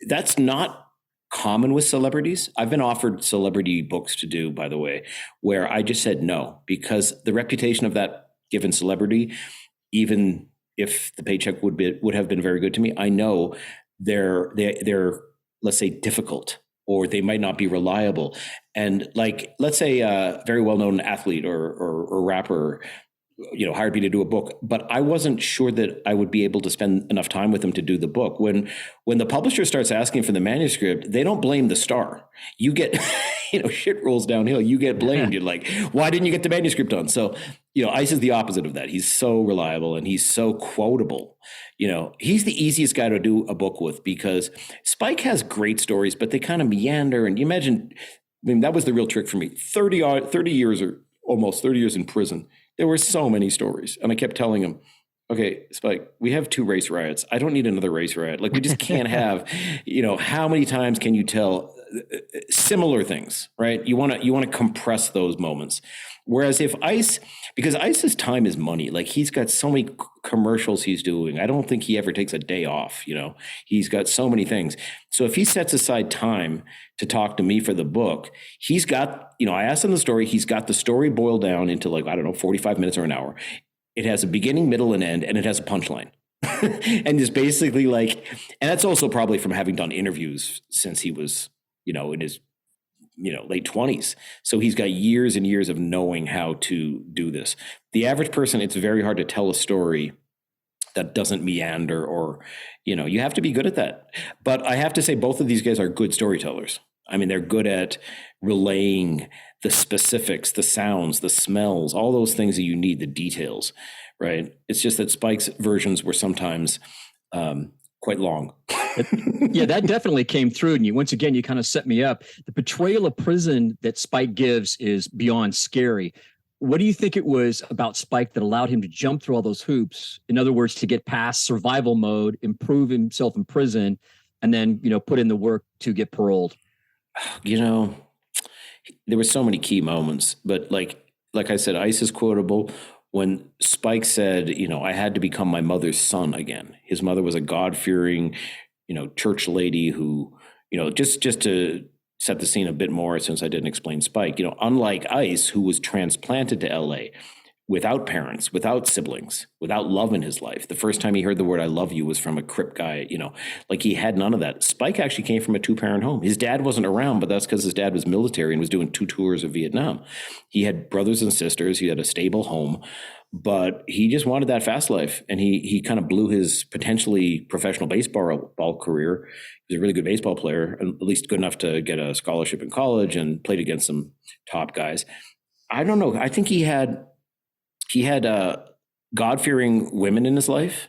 that's not common with celebrities. I've been offered celebrity books to do, by the way, where I just said no, because the reputation of that given celebrity, even if the paycheck would have been very good to me, I know they're let's say difficult, or they might not be reliable. And like, let's say a very well-known athlete or rapper, hired me to do a book, but I wasn't sure that I would be able to spend enough time with them to do the book. When the publisher starts asking for the manuscript, they don't blame the star. You get, shit rolls downhill. You get blamed. You're like, why didn't you get the manuscript done? So, Ice is the opposite of that. He's so reliable and he's so quotable. He's the easiest guy to do a book with because Spike has great stories, but they kind of meander. And you imagine, that was the real trick for me. 30 years or almost 30 years in prison. There were so many stories. And I kept telling him, okay, Spike, we have 2 race riots. I don't need another race riot. Like, we just can't have, how many times can you tell similar things, right? You want to compress those moments. Whereas because Ice's time is money. Like, he's got so many commercials he's doing. I don't think he ever takes a day off. He's got so many things. So if he sets aside time to talk to me for the book, he's got, I asked him the story. He's got the story boiled down into 45 minutes or an hour. It has a beginning, middle, and end, and it has a punchline. And it's basically and that's also probably from having done interviews since he was, in his, late 20s. So he's got years and years of knowing how to do this. The average person, it's very hard to tell a story that doesn't meander or, you have to be good at that. But I have to say both of these guys are good storytellers. I mean, they're good at relaying the specifics, the sounds, the smells, all those things that you need, the details, right? It's just that Spike's versions were sometimes quite long. Yeah, that definitely came through. And once again, you kind of set me up. The portrayal of prison that Spike gives is beyond scary. What do you think it was about Spike that allowed him to jump through all those hoops? In other words, to get past survival mode, improve himself in prison, and then, put in the work to get paroled? There were so many key moments, but like I said, Ice is quotable. When Spike said, I had to become my mother's son again. His mother was a God-fearing, church lady who, just to set the scene a bit more, since I didn't explain Spike, unlike Ice, who was transplanted to LA without parents, without siblings, without love in his life. The first time he heard the word "I love you" was from a Crip guy, like he had none of that. Spike actually came from a 2-parent home. His dad wasn't around, but that's because his dad was military and was doing 2 tours of Vietnam. He had brothers and sisters. He had a stable home, but he just wanted that fast life. And he kind of blew his potentially professional baseball career. He was a really good baseball player, at least good enough to get a scholarship in college, and played against some top guys. I don't know. I think he had God-fearing women in his life.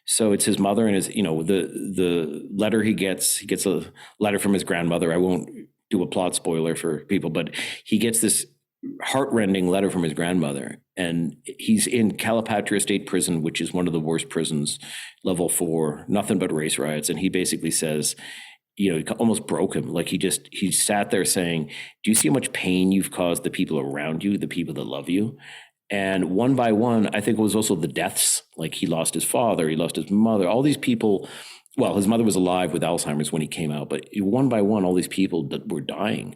So it's his mother and his, the letter he gets a letter from his grandmother. I won't do a plot spoiler for people, but he gets this heartrending letter from his grandmother, and he's in Calipatria State Prison, which is one of the worst prisons, level 4, nothing but race riots. And he basically says, it almost broke him. Like he sat there saying, do you see how much pain you've caused the people around you, the people that love you? And one by one, I think it was also the deaths. Like he lost his father, he lost his mother, all these people. Well, his mother was alive with Alzheimer's when he came out, but one by one, all these people that were dying.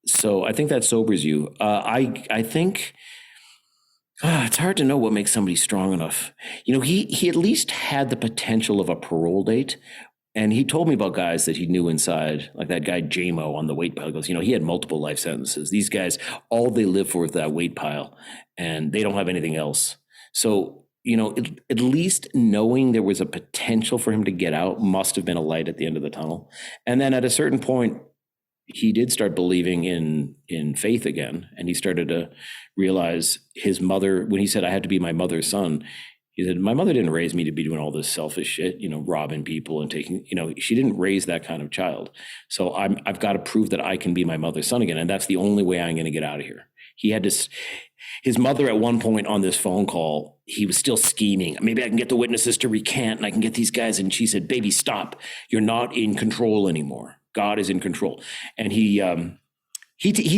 So I think that sobers you. I think it's hard to know what makes somebody strong enough. He at least had the potential of a parole date. And he told me about guys that he knew inside, like that guy JMO on the weight pile. He goes, he had multiple life sentences. These guys, all they live for is that weight pile, and they don't have anything else. So, at least knowing there was a potential for him to get out must have been a light at the end of the tunnel. And then at a certain point, he did start believing in faith again. And he started to realize his mother, when he said, I had to be my mother's son, he said, my mother didn't raise me to be doing all this selfish shit, robbing people and taking, she didn't raise that kind of child. So I've got to prove that I can be my mother's son again. And that's the only way I'm going to get out of here. He had this, his mother at one point on this phone call, he was still scheming. Maybe I can get the witnesses to recant and I can get these guys. And she said, baby, stop. You're not in control anymore. God is in control. And he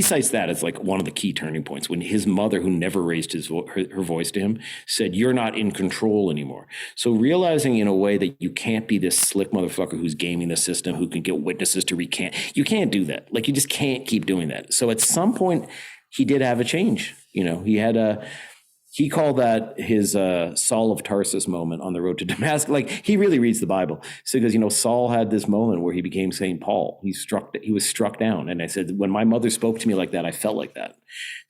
cites that as like one of the key turning points, when his mother, who never raised her voice to him, said, you're not in control anymore. So realizing in a way that you can't be this slick motherfucker who's gaming the system, who can get witnesses to recant. You can't do that. Like, you just can't keep doing that. So at some point he did have a change. He called that his Saul of Tarsus moment on the road to Damascus. Like, he really reads the Bible. So because, Saul had this moment where he became St. Paul. He was struck down. And I said, when my mother spoke to me like that, I felt like that.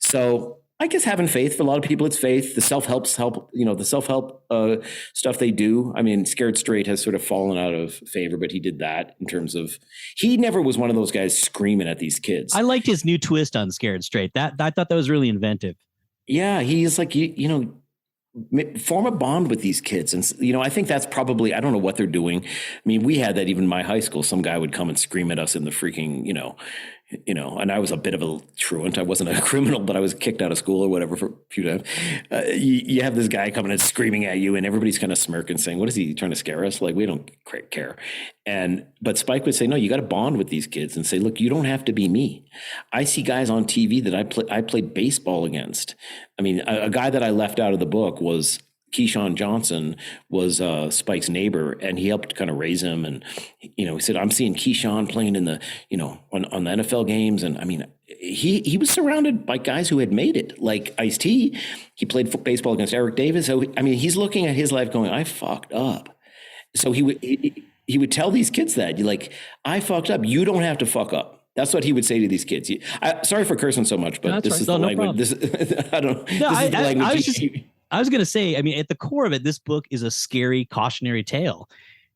So I guess having faith, for a lot of people, it's faith. The self-help stuff they do. I mean, Scared Straight has sort of fallen out of favor, but he did that in terms of, he never was one of those guys screaming at these kids. I liked his new twist on Scared Straight. I thought that was really inventive. Yeah, he's like, form a bond with these kids. And, I think that's probably, I don't know what they're doing. I mean, we had that even in my high school. Some guy would come and scream at us in the freaking, and I was a bit of a truant. I wasn't a criminal, but I was kicked out of school or whatever for a few times. You have this guy coming and screaming at you, and everybody's kind of smirking, saying, what is he trying to scare us? Like, we don't care. But Spike would say, no, you got to bond with these kids and say, look, you don't have to be me. I see guys on TV that I played baseball against. I mean, a guy that I left out of the book was Keyshawn Johnson, was Spike's neighbor, and he helped kind of raise him. And, he said, I'm seeing Keyshawn playing in the, on the NFL games. And I mean, he was surrounded by guys who had made it, like Ice-T. He played baseball against Eric Davis. So, I mean, he's looking at his life going, I fucked up. So he would tell these kids that, I fucked up. You don't have to fuck up. That's what he would say to these kids. Sorry for cursing so much, but this is the language. I was going to say, I mean, at the core of it, this book is a scary, cautionary tale.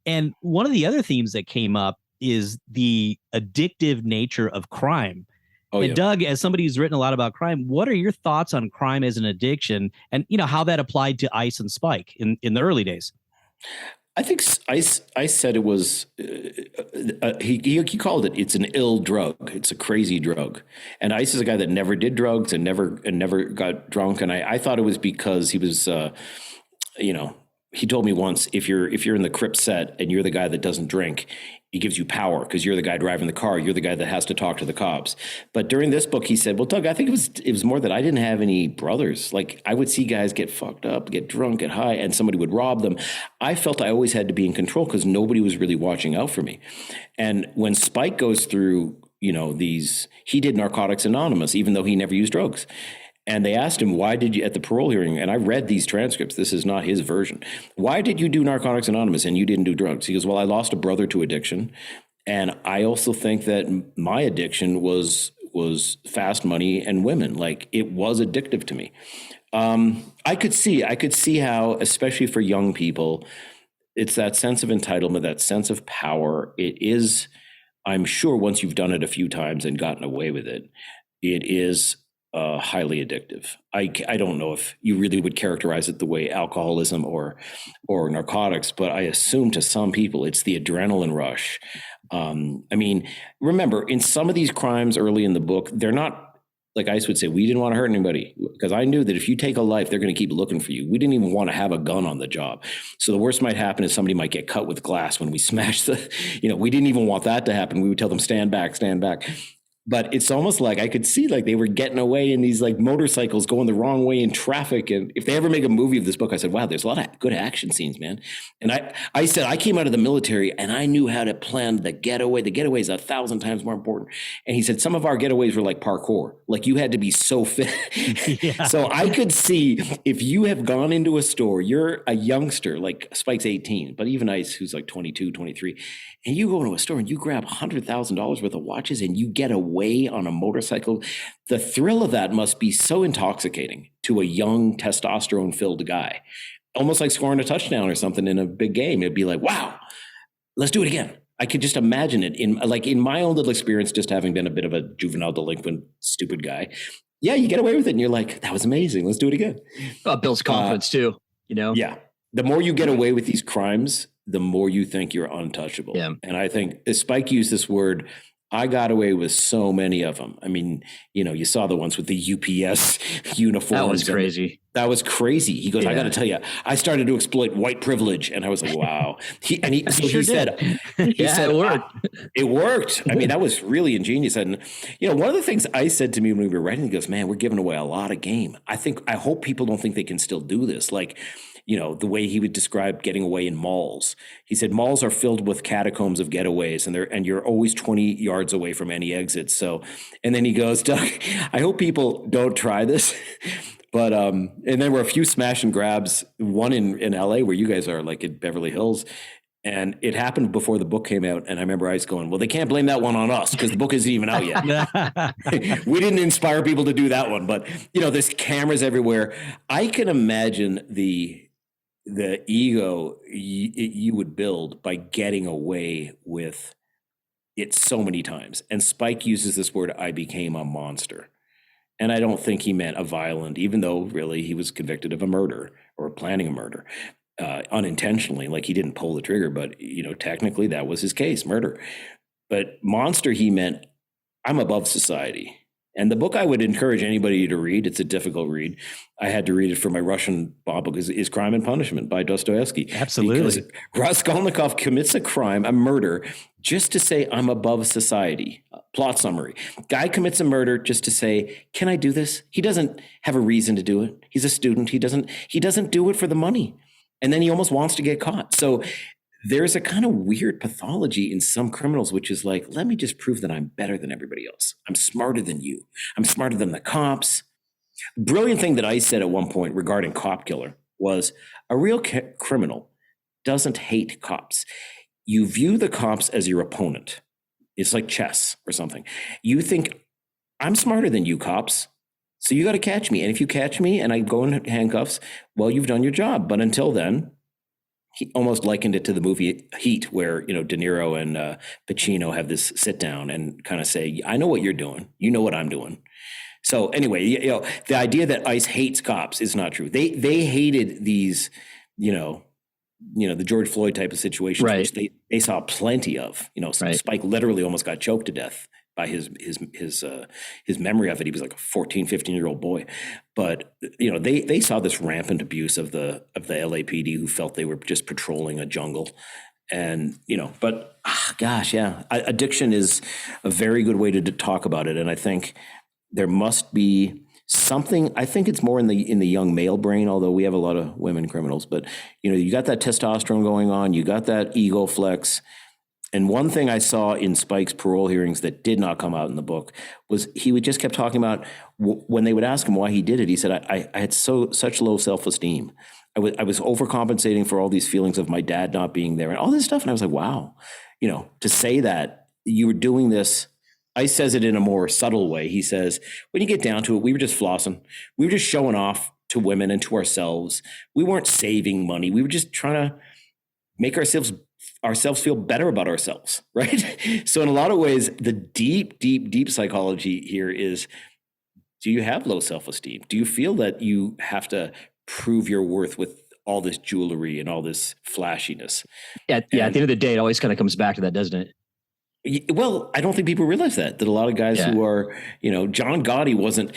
And one of the other themes that came up is the addictive nature of crime. Oh, And yeah. Doug, as somebody who's written a lot about crime, what are your thoughts on crime as an addiction, and how that applied to Ice and Spike in the early days? I think Ice said it was, he called it's an ill drug. It's a crazy drug. And Ice is a guy that never did drugs and never got drunk. And I thought it was because he was, he told me once, if you're in the Crip set and you're the guy that doesn't drink, it gives you power because you're the guy driving the car. You're the guy that has to talk to the cops. But during this book, he said, well, Doug, I think it was more that I didn't have any brothers. Like I would see guys get fucked up, get drunk, get high, and somebody would rob them. I felt I always had to be in control because nobody was really watching out for me. And when Spike goes through, he did Narcotics Anonymous, even though he never used drugs. And they asked him, why did you, at the parole hearing, and I read these transcripts, this is not his version. Why did you do Narcotics Anonymous and you didn't do drugs? He goes, well, I lost a brother to addiction. And I also think that my addiction was fast money and women. Like it was addictive to me. I could see how, especially for young people, it's that sense of entitlement, that sense of power. It is, I'm sure once you've done it a few times and gotten away with it, it is highly addictive. I don't know if you really would characterize it the way alcoholism or narcotics, but I assume to some people it's the adrenaline rush. I mean, remember, in some of these crimes early in the book, they're not, like Ice would say, we didn't want to hurt anybody because I knew that if you take a life, they're going to keep looking for you. We didn't even want to have a gun on the job. So the worst might happen is somebody might get cut with glass when we smash we didn't even want that to happen. We would tell them, stand back, stand back. But it's almost like I could see like they were getting away in these like motorcycles going the wrong way in traffic. And if they ever make a movie of this book, I said, wow, there's a lot of good action scenes, man. And I said, I came out of the military and I knew how to plan the getaway. The getaway is 1,000 times more important. And he said, some of our getaways were like parkour. Like you had to be so fit. Yeah. So I could see if you have gone into a store, you're a youngster, like Spike's 18, but even Ice, who's like 22, 23, and you go into a store and you grab $100,000 worth of watches and you get away on a motorcycle, the thrill of that must be so intoxicating to a young testosterone-filled guy. Almost like scoring a touchdown or something in a big game. It'd be like, wow, let's do it again. I could just imagine it in my own little experience, just having been a bit of a juvenile delinquent, stupid guy. Yeah, you get away with it and you're like, that was amazing. Let's do it again. Builds confidence too, Yeah. The more you get away with these crimes, the more you think you're untouchable. Yeah. And I think Spike used this word, I got away with so many of them. I mean, you saw the ones with the UPS uniforms. That was crazy. That was crazy. He goes, I got to tell you, I started to exploit white privilege. And I was like, wow. He said, it worked. It worked. I mean, that was really ingenious. And, one of the things I said to me when we were writing, he goes, man, we're giving away a lot of game. I hope people don't think they can still do this. Like, the way he would describe getting away in malls. He said malls are filled with catacombs of getaways and you're always 20 yards away from any exit. So, and then he goes, Doug, I hope people don't try this. But, and there were a few smash and grabs, one in LA where you guys are, like in Beverly Hills. And it happened before the book came out. And I remember Ice going, well, they can't blame that one on us because the book isn't even out yet. We didn't inspire people to do that one. But, there's cameras everywhere. I can imagine the ego you would build by getting away with it so many times. And Spike uses this word, I became a monster. And I don't think he meant a violent, even though really he was convicted of a murder or planning a murder unintentionally, like he didn't pull the trigger, but technically that was his case, murder. But monster, he meant I'm above society. And the book I would encourage anybody to read, it's a difficult read. I had to read it for my Russian book, is Crime and Punishment by Dostoevsky. Absolutely. Because Raskolnikov commits a crime, a murder, just to say, I'm above society. Plot summary. Guy commits a murder just to say, can I do this? He doesn't have a reason to do it. He's a student. He doesn't do it for the money. And then he almost wants to get caught. So there's a kind of weird pathology in some criminals, which is like, let me just prove that I'm better than everybody else. I'm smarter than you. I'm smarter than the cops. Brilliant thing that I said at one point regarding Cop Killer was a real criminal doesn't hate cops. You view the cops as your opponent. It's like chess or something. You think, I'm smarter than you cops, so you got to catch me. And if you catch me and I go in handcuffs, well, you've done your job. But until then, he almost likened it to the movie Heat, where, you know, De Niro and Pacino have this sit down and kind of say, I know what you're doing. You know what I'm doing. So anyway, you know, the idea that ICE hates cops is not true. They hated these, you know, the George Floyd type of situations, Right. which they saw plenty of. You know, Right. Spike literally almost got choked to death by his memory of it. He was like a 14, 15-year-old boy. But, you know, they saw this rampant abuse of the LAPD, who felt they were just patrolling a jungle. And, you know, but gosh, yeah, addiction is a very good way to talk about it. And I think there must be something. I think it's more in the young male brain, although we have a lot of women criminals. But, you know, you got that testosterone going on, you got that ego flex. And one thing I saw in Spike's parole hearings that did not come out in the book was he would just kept talking about when they would ask him why he did it. He said, I had such low self-esteem. I was overcompensating for all these feelings of my dad not being there and all this stuff. And I was like, wow, you know, to say that you were doing this. ICE says it in a more subtle way. He says, when you get down to it, we were just flossing. We were just showing off to women and to ourselves. We weren't saving money. We were just trying to make ourselves feel better about ourselves, right? So in a lot of ways, the deep psychology here is, do you have low self-esteem? Do you feel that you have to prove your worth with all this jewelry and all this flashiness? At the end of the day, it always kind of comes back to that, doesn't it? Well, I don't think people realize that a lot of guys who are, you know, John Gotti wasn't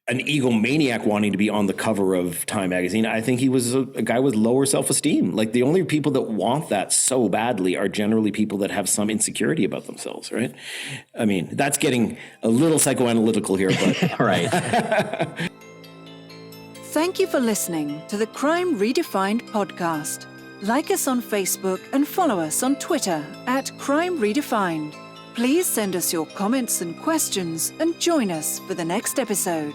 an egomaniac wanting to be on the cover of Time magazine. I think he was a guy with lower self-esteem. Like, the only people that want that so badly are generally people that have some insecurity about themselves, right? I mean, that's getting a little psychoanalytical here, but Right. Thank you for listening to the Crime Redefined podcast. Like us on Facebook and follow us on Twitter at Crime Redefined. Please send us your comments and questions and join us for the next episode.